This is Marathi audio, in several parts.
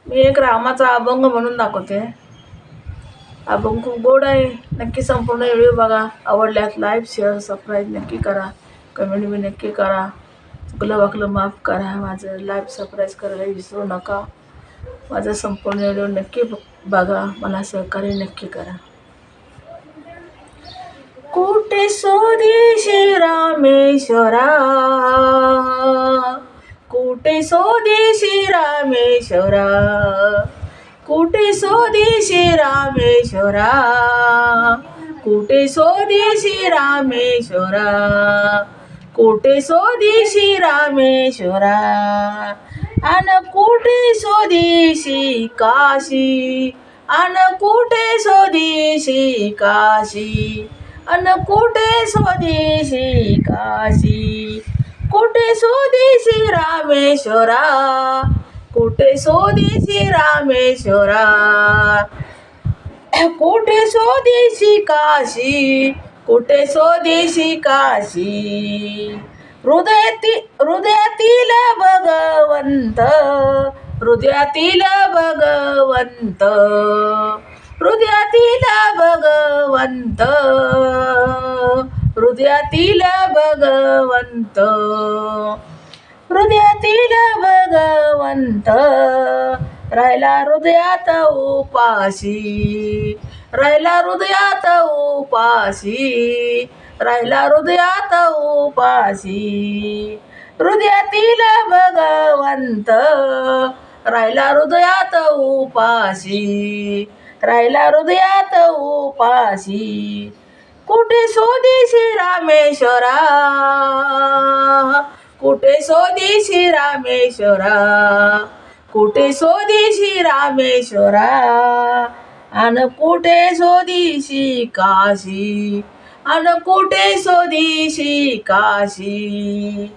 मी एक रामाचा अभंग म्हणून दाखवते. अभंग खूप गोड आहे. नक्की संपूर्ण व्हिडिओ बघा. आवडल्यास लाईक शेअर सबस्क्राईब नक्की करा. कमेंट बी नक्की करा. चुकलं वाकलं माफ करा. माझं लाईक सबस्क्राईब करायला विसरू नका. माझा संपूर्ण व्हिडिओ नक्की बघा. मला सहकार्य नक्की करा. कुठे स्वदेशी रामेश्वरा, कुठे स्वदेशी रामेश्वरा, कुठे स्वदेशी रामेश्वरा, कुठे स्वदेशी रामेश्वरा, कुठे स्वदेशी रामेश्वरा, अन कुठे स्वदेशी काशी, अन कुठे स्वदेशी काशी, अन कुठे स्वदेशी काशी, कुठे स्वदेशी रामेश्वरा, कुठे स्वदेशी रामेश्वरा, कुठे स्वदेशी काशी, कुठे स्वदेशी काशी, हृदयातील भगवंत, हृदयातील भगवंत, हृदयातील भगवंत, हृदयातील भगवंत, हृदयातील भगवंत, राहिला हृदयात उपाशी, राहिला हृदयात उपाशी, राहिला हृदयात उपाशी, हृदयातील भगवंत, राहिला हृदयात उपाशी, राहिला हृदयात उपाशी, कुठे स्वदेशी रामेश्वरा, कुठे स्वदेशी रामेश्वरा, कुठे स्वदेशी रामेश्वरा, अन कुठे स्वदेशी काशी, अन कुठे स्वदेशी काशी,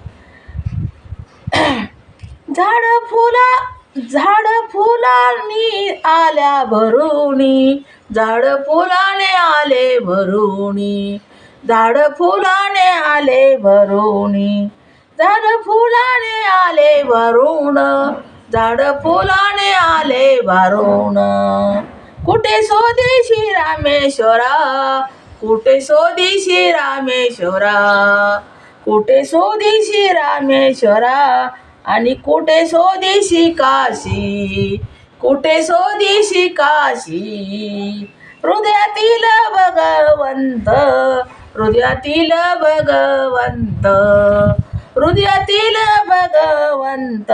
झाड फुलांनी आल्या भरुणी, झाड फुलाने आले भरुणी, झाड फुलाने आले भरुणी, झाड फुलाने आले भरून, झाड फुलाने आले भरून, कुठे स्वदेशी रामेश्वरा, कुठे स्वदेशी रामेश्वरा, कुठे स्वदेशी रामेश्वरा, आणि कुठे स्वदेशी काशी, कुठे स्वदेशी काशी, हृदयातील भगवंत, हृदयातील भगवंत, हृदयातील भगवंत,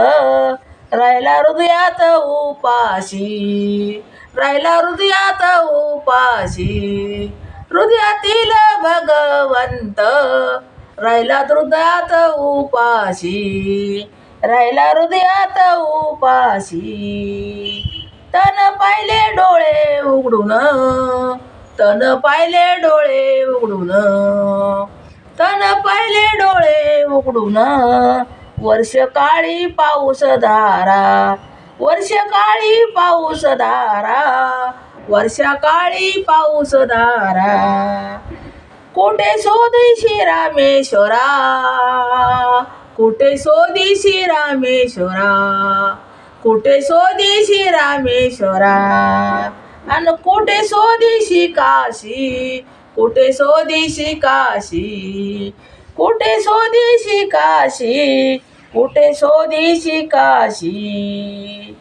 राहिला हृदयात उपाशी, राहिला हृदयात उपाशी, हृदयातील भगवंत, राहिला हृदयात उपाशी, राहिला हृदयात उपाशी, तन पाहिले डोळे उघडून, तन पाहिले डोळे उघडून, तन पाहिले डोळे उघडून, वर्ष काळी पाऊस धारा, वर्ष काळी पाऊस धारा, वर्ष काळी पाऊस धारा, कुठे स्वदेशी रामेश्वरा, कुठे स्वदेशी रामेश्वरा, कुठे स्वदेशी रामेश्वरा, अन कुठे स्वदेशी काशी, कुठे स्वदेशी काशी, कुठे स्वदेशी काशी, कुठे स्वदेशी काशी,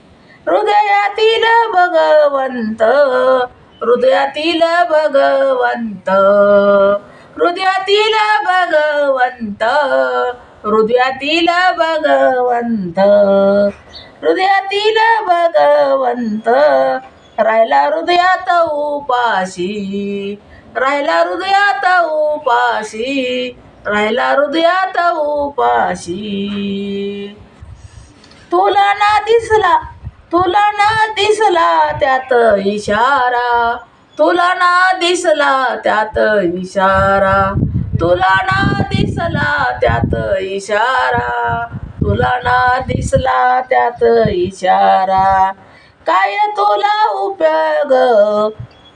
हृदयातील भगवंत, हृदयातील भगवंत, हृदयातील भगवंत, हृदयातील भगवंत, हृदयातील भगवंत, राहिला हृदयात उपाशी, राहिला हृदयात उपाशी, राहिला हृदयात उपाशी, तुला ना दिसला, तुला ना दिसला त्यात इशारा, तुला ना दिसला त्यात इशारा, तुला ना दिसला त्यात इशारा, तुला ना दिसला त्यात इशारा, काय तुला उपयोग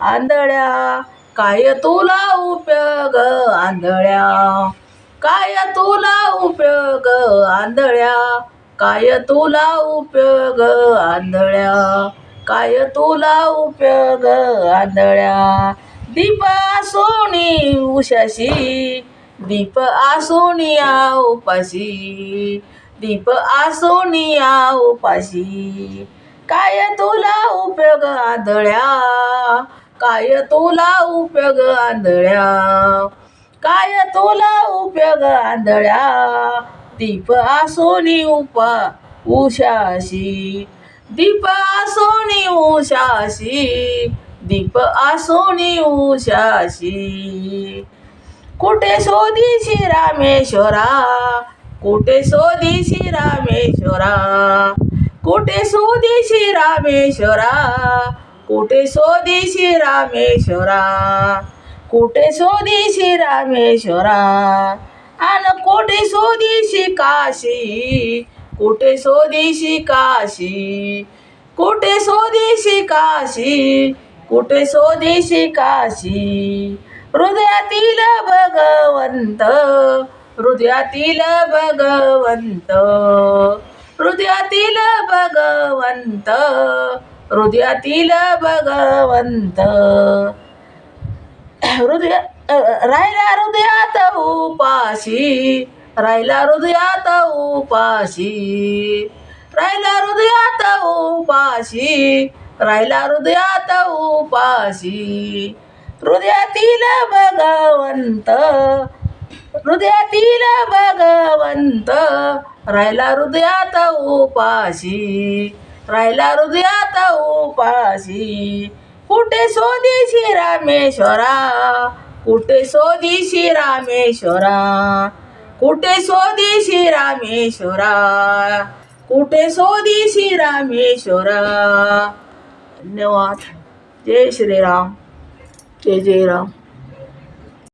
आंधळ्या, काय तुला उपयोग आंधळ्या, काय तुला उपयोग आंधळ्या, काय तुला उपयोग आंधळ्या, काय तुला उपयोग आंधळ्या. दीप आसोनी उशाशी, दीप आसोनिया उपाशी, दीप आसोनिया उपाशी. काय तुला उपयोग आंधळ्या, काय तुला उपयोग आंधळ्या, काय तुला उपयोग आंधळ्या. दीप आसोनी उशाशी, दीप आसोनी उशाशी, दीप आसोनी उशाशी. कुठे शोधीशी रामेश्वरा, कुठे शोधीशी रामेश्वरा, कुठे शोधीशी रामेश्वरा, कुठे शोधीशी रामेश्वरा, कुठे शोधीशी रामेश्वरा. आन कुठे शोधीशी काशी, कुठे शोधीशी काशी, कुठे शोधीशी काशी, कुठे शोधीशी काशी. हृदयातील भगवंत, हृदयातील भगवंत, हृदयातील भगवंत, हृदयातील भगवंत. राहिला हृदयात उपाशी, राहिला हृदयात उपाशी, राहिला हृदयात उपाशी, राहिला हृदयात उपाशी. हृदयातील भगवंत, हृदयातील भगवंत, राहिला हृदयात उपाशी, राहिला हृदयात उपाशी. कुठे शोधीशी रामेश्वरा, कुठे शोधीशी रामेश्वरा, कुठे शोधीशी रामेश्वरा, कुठे शोधीशी रामेश्वरा. धन्यवाद. जय श्रीराम, जय जय राम.